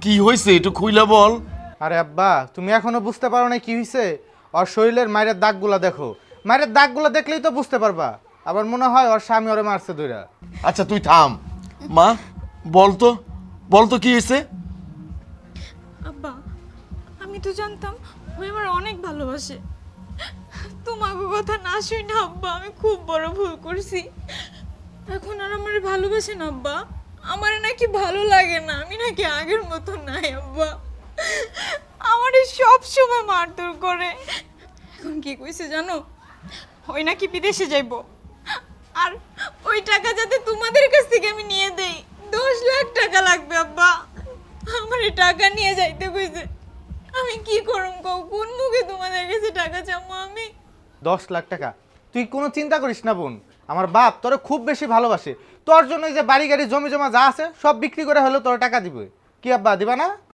কি হয়েছে একটু খুইলা বল। আরে আব্বা, তুমি এখনো বুঝতে পারো না কি হয়েছে? ওর শরীরের মায়ের দাগগুলা দেখো। মায়ের দাগগুলা দেখলেই তো বুঝতে পারবা। আবার মনে হয় ওর স্বামী ওরে মারছে দইরা। আচ্ছা তুই থাম। মা বলতো বলতো কি হয়েছে? আব্বা, আমি তো জানতাম ওই আমার অনেক ভালোবাসে। তোমাকে কথা না শুই না আব্বা, আমি খুব বড় ভুল করছি। এখন আর আমার ভালোবাসে না আব্বা, আমার নাকি ভালো লাগে না, আমি নাকি আগের মতো নাই আব্বা। আমার সব সময় মারধর করে। এখন কি কইছে জানো? ওই নাকি বিদেশে যাইব, আর ওই টাকা যাতে তোমাদের কাছ থেকে আমি নিয়ে দেই 10 লাখ টাকা লাগবে আব্বা। আমার এই টাকা নিয়ে যাইতে কইছে। আমি কি করুম কও? কোন মুখে তোমাদের কাছে টাকা চামো আমি? 10 লাখ টাকা? তুই কোনো চিন্তা করিস না বোন, আমার বাপ তোরে খুব বেশি ভালোবাসে। তোর জন্য এই যে বাড়ি গাড়ি জমি জমা যা আছে সব বিক্রি করে হলেও তোর টাকা দিবে। কি আব্বা, দিবা না?